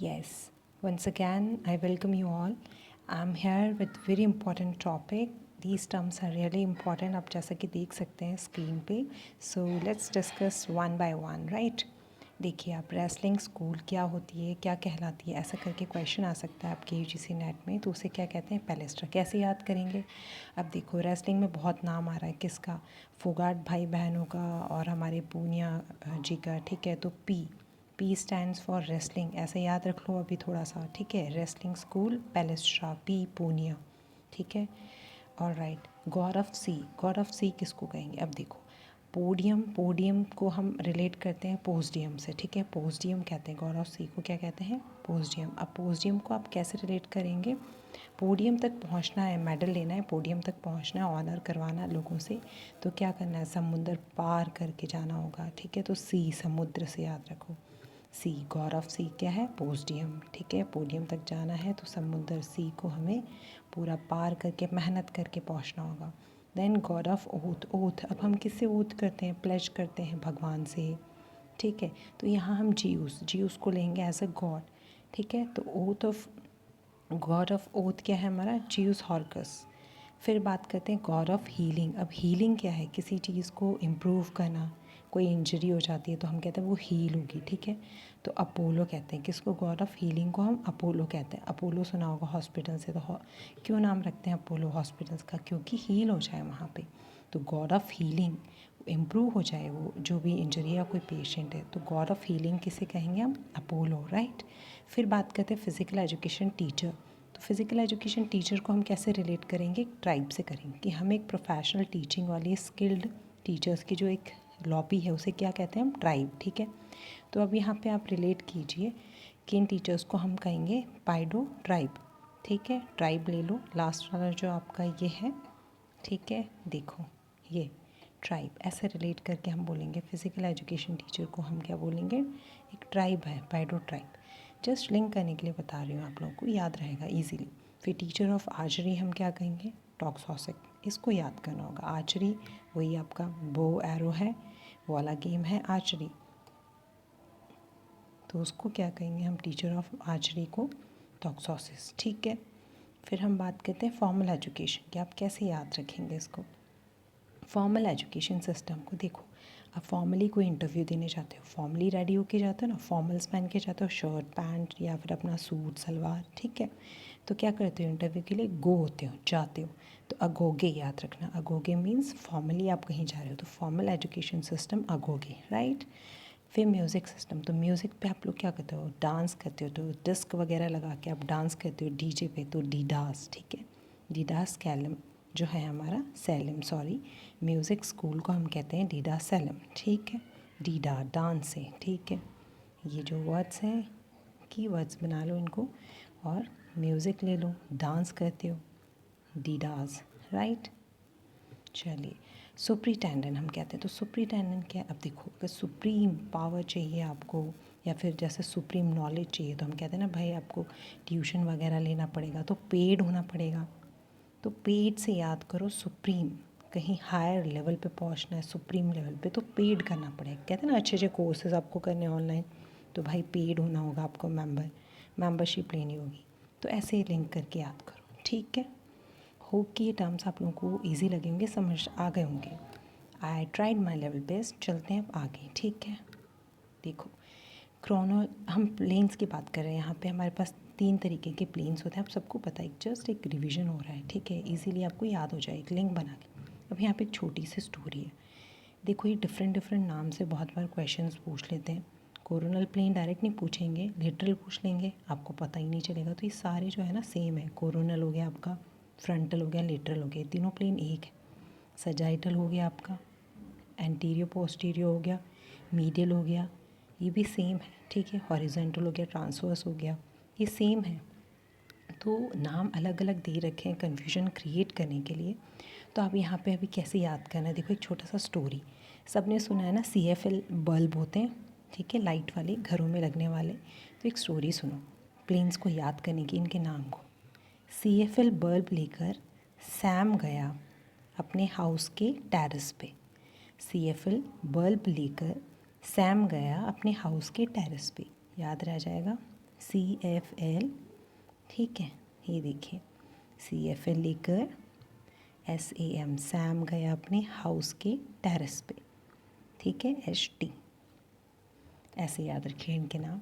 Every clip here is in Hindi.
Yes, once again, I welcome you all. I'm here with very important topic. These terms are really important. आप जैसा कि देख सकते हैं स्क्रीन पे. So let's discuss one by one, right? देखिए आप रेसलिंग स्कूल क्या होती है, क्या कहलाती है, ऐसा करके क्वेश्चन आ सकता है आपके यूजीसी नेट में. तो उसे क्या कहते हैं, पैलेस्ट्रा. कैसे याद करेंगे? अब देखो रेसलिंग में बहुत नाम आ रहा है. किसका? फोगाट भाई बहनों का और हमारे पूनिया जी का. ठीक है, तो पी स्टैंड्स फॉर रेसलिंग, ऐसे याद रख लो अभी थोड़ा सा. ठीक है, wrestling school palaestra, P Punia. ठीक है, और right. God of sea, god of sea किसको कहेंगे? अब देखो पोडियम को हम रिलेट करते हैं पोस्डियम से. ठीक है, पोस्डियम कहते हैं. गॉड ऑफ सी को क्या कहते हैं? पोस्डियम. अब पोस्डियम को आप कैसे रिलेट करेंगे? पोडियम तक पहुंचना है, मेडल लेना है, पोडियम तक पहुंचना है, ऑनर करवाना है लोगों से. तो क्या करना है? समुद्र पार करके जाना होगा. ठीक है, तो सी समुद्र से याद रखो. सी, गॉड ऑफ सी क्या है? पोस्डियम. ठीक है, पोडियम तक जाना है तो समुद्र सी को हमें पूरा पार करके मेहनत करके पहुंचना होगा. Then god of oath. Oath, अब हम किससे ओथ करते हैं? प्लेज करते हैं भगवान से. ठीक है, तो यहाँ हम जीउस को लेंगे एज अ गॉड. ठीक है, तो oath of God of oath क्या है हमारा? जीउस हॉर्कस. फिर बात करते हैं गॉड ऑफ हीलिंग. अब हीलिंग क्या है? किसी चीज़ को इम्प्रूव करना. कोई इंजरी हो जाती है तो हम कहते हैं वो हील होगी. ठीक है, तो अपोलो कहते हैं किसको? गॉड ऑफ हीलिंग को हम अपोलो कहते हैं. अपोलो सुना होगा हॉस्पिटल से, तो क्यों नाम रखते हैं अपोलो हॉस्पिटल्स का? क्योंकि हील हो जाए वहाँ पे. तो गॉड ऑफ हीलिंग, इम्प्रूव हो जाए वो जो भी इंजरी या कोई पेशेंट है, तो गॉड ऑफ हीलिंग किसे कहेंगे हम? Apollo, right. फिर बात करते हैं फिज़िकल एजुकेशन टीचर. तो फिज़िकल एजुकेशन टीचर को हम कैसे रिलेट करेंगे? ट्राइब से करेंगे कि हम एक प्रोफेशनल टीचिंग वाली स्किल्ड टीचर्स की जो एक लॉबी है उसे क्या कहते हैं हम? ट्राइब. ठीक है, तो अब यहाँ पे आप रिलेट कीजिए कि इन टीचर्स को हम कहेंगे पाइडो ट्राइब. ठीक है, ट्राइब ले लो, लास्ट वाला जो आपका ये है. ठीक है, देखो ये ट्राइब, ऐसे रिलेट करके हम बोलेंगे फिज़िकल एजुकेशन टीचर को हम क्या बोलेंगे? एक ट्राइब है, पाइडो ट्राइब. जस्ट लिंक करने के लिए बता रही हूँ, आप लोगों को याद रहेगा ईजीली. फिर टीचर ऑफ आर्चरी हम क्या कहेंगे? टॉक्सॉसिक. इसको याद करना होगा. आर्चरी वही आपका बो एरो है, वो वाला गेम है आर्चरी, तो उसको क्या कहेंगे हम? टीचर ऑफ आर्चरी को टॉक्सॉसिस. ठीक है, फिर हम बात करते हैं फॉर्मल एजुकेशन कि आप कैसे याद रखेंगे इसको. फॉर्मल एजुकेशन सिस्टम को देखो, आप फॉर्मली कोई इंटरव्यू देने जाते हो, फॉर्मली रेडी होके जाते हो ना, फॉर्मल्स पहन के जाते हो, शर्ट पैंट या फिर अपना सूट सलवार. ठीक है, तो क्या करते हो? इंटरव्यू के लिए गो होते हो, जाते हो. तो अगोगे याद रखना. अगोगे मीन्स फॉर्मली आप कहीं जा रहे हो, तो फॉर्मल एजुकेशन सिस्टम अगोगे, राइट. फिर म्यूज़िक सिस्टम. तो म्यूज़िक पे आप लोग क्या करते हो? डांस करते हो. तो डिस्क वगैरह लगा के आप डांस करते हो डीजे पे, तो डीडास. ठीक है, डीडास कैलम जो है हमारा, सैलम सॉरी, म्यूज़िक स्कूल को हम कहते हैं डीडा सैलम. ठीक है, डीडा डांस है. ठीक है, ये जो वर्ड्स हैं की वर्ड्स बना लो इनको, और म्यूज़िक ले लो, डांस करते हो, डीडास, राइट. चलिए, सुप्रिटेंडेंट हम कहते हैं. तो सुप्रिटेंडेंट क्या है? अब देखो, अगर सुप्रीम पावर चाहिए आपको या फिर जैसे सुप्रीम नॉलेज चाहिए, तो हम कहते हैं ना भाई आपको ट्यूशन वगैरह लेना पड़ेगा, तो पेड होना पड़ेगा. तो पेड से याद करो सुप्रीम. कहीं हायर लेवल पे पहुंचना है, सुप्रीम लेवल पे, तो पेड करना पड़ेगा. कहते हैं ना अच्छे अच्छे कोर्सेज आपको करने ऑनलाइन, तो भाई पेड होना होगा आपको, मेंबरशिप लेनी होगी. तो ऐसे ही लिंक करके याद करो. ठीक है, होप कि ये टर्म्स आप लोगों को ईजी लगे होंगे, समझ आ गए होंगे. I tried my level best. चलते हैं अब आगे. ठीक है, देखो हम प्लेन्स की बात कर रहे हैं. यहाँ पे हमारे पास 3 तरीके के प्लेन्स होते हैं, आप सबको पता है. जस्ट एक रिवीजन हो रहा है. ठीक है, इजीली आपको याद हो जाए एक लिंक बना के. अब यहाँ पे एक छोटी सी स्टोरी है. देखो, ये डिफरेंट नाम से बहुत बार क्वेश्चंस पूछ लेते हैं. कोरोनल प्लेन डायरेक्ट नहीं पूछेंगे, लिटरल पूछ लेंगे, आपको पता ही नहीं चलेगा. तो ये सारे जो है ना सेम है. कोरोनल हो गया आपका, फ्रंटल हो गया, लेटरल हो गया, तीनों प्लेन एक है. सजाइटल हो गया आपका, एंटीरियर पोस्टीरियर हो गया, मीडियल हो गया, ये भी सेम है. ठीक है, हॉरिजॉन्टल हो गया, ट्रांसवर्स हो गया, ये सेम है. तो नाम अलग अलग दे रखे हैं कन्फ्यूजन क्रिएट करने के लिए. तो आप यहाँ पे अभी कैसे याद करना है? देखो, एक छोटा सा स्टोरी. सबने सुना है ना, CFL बल्ब होते हैं. ठीक है, लाइट वाले घरों में लगने वाले. तो एक स्टोरी सुनो प्लेन्स को याद करने की, इनके नाम को. CFL बल्ब लेकर सैम गया अपने हाउस के टेरेस पे. CFL बल्ब लेकर सैम गया अपने हाउस के टेरेस पे. याद रह जाएगा. CFL, ठीक है, ये देखिए CFL लेकर SAM, सैम गया अपने हाउस के टेरेस पे, ठीक है, HT, ऐसे याद रखिए इनके नाम।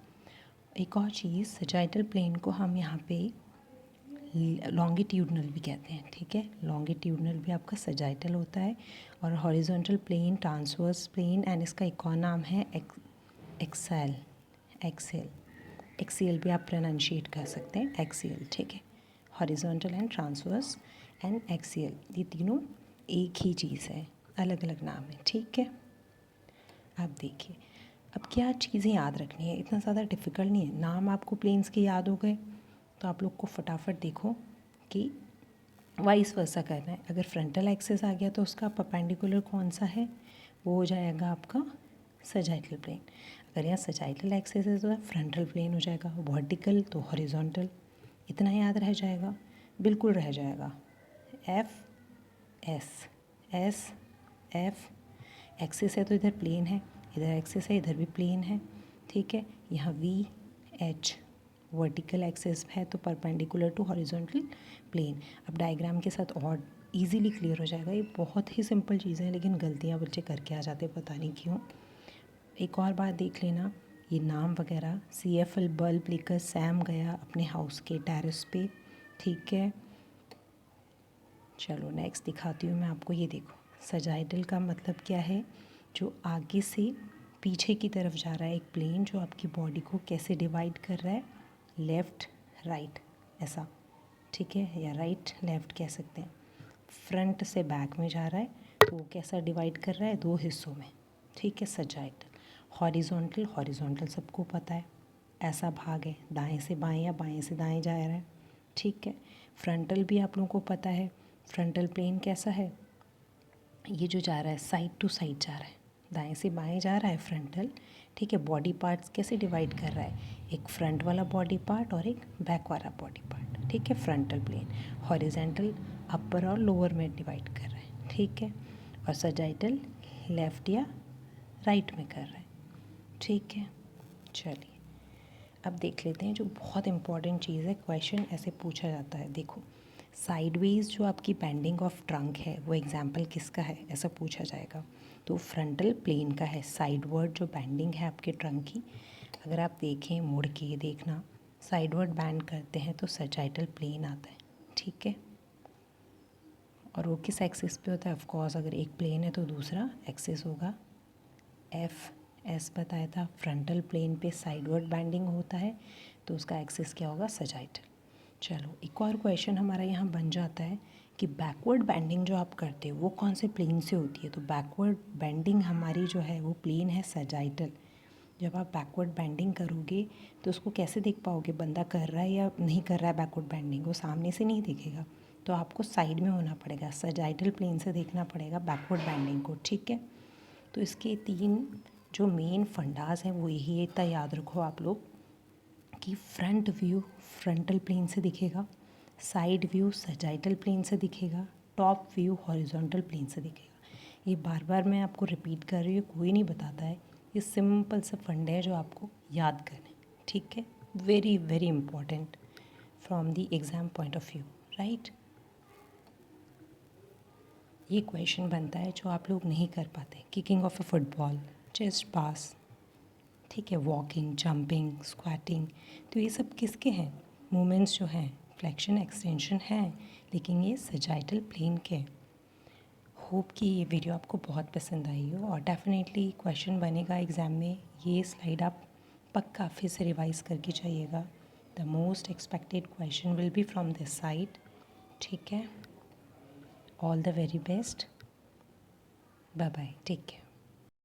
एक और चीज़, सजाइटल प्लेन को हम यहाँ पे लॉन्गिट्यूडनल भी कहते हैं, ठीक है, लॉन्गिट्यूडनल भी आपका सजाइटल होता है, और horizontal plane, transverse plane, and इसका एक और नाम है एक्सेल, एक्सियल भी आप प्रोनाउंशिएट कर सकते हैं, एक्सियल, ठीक है, horizontal and transverse and axial, ये तीनों एक ही चीज़ है, अलग अलग नाम है, ठीक है। अब देखिए, अब क्या चीज़ें याद रखनी है, इतना ज़्यादा डिफ़िकल्ट नहीं है, नाम आपको प्लेन्स के याद हो गए तो आप लोग को फटाफट देखो कि वाइस वर्सा करना है। अगर फ्रंटल एक्सिस आ गया तो उसका परपेंडिकुलर कौन सा है, वो हो जाएगा आपका सजाइटल प्लेन। अगर यहाँ सजाइटल एक्सिस है तो फ्रंटल प्लेन हो जाएगा, वर्टिकल तो हॉरिजॉन्टल, इतना याद रह जाएगा, बिल्कुल रह जाएगा। एस एफ, एक्सिस है तो इधर प्लेन है, इधर एक्सिस है, इधर भी प्लेन है, ठीक है। यहाँ VH वर्टिकल एक्सिस है तो परपेंडिकुलर टू हॉरिजॉन्टल प्लेन। अब डायग्राम के साथ और इजीली क्लियर हो जाएगा, ये बहुत ही सिंपल चीज़ें हैं लेकिन गलतियाँ बच्चे करके आ जाते हैं, पता नहीं क्यों। एक और बात देख लेना, ये नाम वगैरह, CFL बल्ब लेकर सैम गया अपने हाउस के टेरेस पे, ठीक है। चलो नेक्स्ट दिखाती हूँ मैं आपको, ये देखो सजाइटल का मतलब क्या है, जो आगे से पीछे की तरफ जा रहा है एक प्लेन, जो आपकी बॉडी को कैसे डिवाइड कर रहा है, लेफ़्ट राइट ऐसा, ठीक है, या राइट लेफ़्ट कह सकते हैं। फ्रंट से बैक में जा रहा है तो वो कैसा डिवाइड कर रहा है, 2 हिस्सों में, ठीक है, सजाइटल। हॉरिजॉन्टल सबको पता है, ऐसा भाग है, दाएं से बाएं या बाएं से दाएं जा रहा है, ठीक है। फ्रंटल भी आप लोगों को पता है, फ्रंटल प्लेन कैसा है, ये जो जा रहा है साइड टू साइड जा रहा है, दाएं से बाएं जा रहा है फ्रंटल, ठीक है। बॉडी पार्ट्स कैसे डिवाइड कर रहा है, एक फ्रंट वाला बॉडी पार्ट और एक बैक वाला बॉडी पार्ट, ठीक है, फ्रंटल प्लेन। हॉरिजॉन्टल अपर और लोअर में डिवाइड कर रहा है, ठीक है, और सजाइटल लेफ़्ट या राइट में कर रहा है, ठीक है। चलिए अब देख लेते हैं जो बहुत इंपॉर्टेंट चीज़ है, क्वेश्चन ऐसे पूछा जाता है, देखो साइडवेज जो आपकी बेंडिंग ऑफ ट्रंक है वो एग्जाम्पल किसका है, ऐसा पूछा जाएगा, तो फ्रंटल प्लेन का है। साइडवर्ड जो बेंडिंग है आपके ट्रंक की, अगर आप देखें मुड़ के देखना, साइडवर्ड बैंड करते हैं तो सजाइटल प्लेन आता है, ठीक है। और वो किस एक्सिस पे होता है, ऑफ कोर्स अगर एक प्लेन है तो दूसरा एक्सिस होगा। एस बताया था, फ्रंटल प्लेन पे साइडवर्ड बैंडिंग होता है तो उसका एक्सिस क्या होगा, सजाइटल। चलो एक और क्वेश्चन हमारा यहाँ बन जाता है कि बैकवर्ड बेंडिंग जो आप करते हो वो कौन से प्लेन से होती है, तो बैकवर्ड बेंडिंग हमारी जो है वो प्लेन है सजाइटल। जब आप बैकवर्ड बेंडिंग करोगे तो उसको कैसे देख पाओगे, बंदा कर रहा है या नहीं कर रहा है बैकवर्ड बेंडिंग, वो सामने से नहीं दिखेगा, तो आपको साइड में होना पड़ेगा, सजाइटल प्लेन से देखना पड़ेगा बैकवर्ड बेंडिंग को, ठीक है। तो इसके 3 जो मेन फंडास हैं वो यही, इतना याद रखो आप लोग कि फ्रंट व्यू फ्रंटल प्लेन से दिखेगा, साइड व्यू सजाइटल प्लेन से दिखेगा, टॉप व्यू हॉरिजॉन्टल प्लेन से दिखेगा। ये बार बार मैं आपको रिपीट कर रही हूँ, कोई नहीं बताता है, ये सिंपल सा फंड है जो आपको याद करना है, ठीक है। Very very important from the exam point of view, right. ये क्वेश्चन बनता है जो आप लोग नहीं कर पाते, kicking of a football, chest pass, ठीक है, वॉकिंग, जंपिंग, स्क्वाटिंग, तो ये सब किसके हैं, मूवमेंट्स जो हैं, फ्लेक्शन एक्सटेंशन हैं, लेकिन ये सजाइटल प्लेन के। होप कि ये वीडियो आपको बहुत पसंद आई हो, और डेफिनेटली क्वेश्चन बनेगा एग्ज़ाम में, ये स्लाइड आप पक्का फिर से रिवाइज़ करके जाइएगा। The most expected question will be from this side, ठीक है। All the very best, bye bye, take care.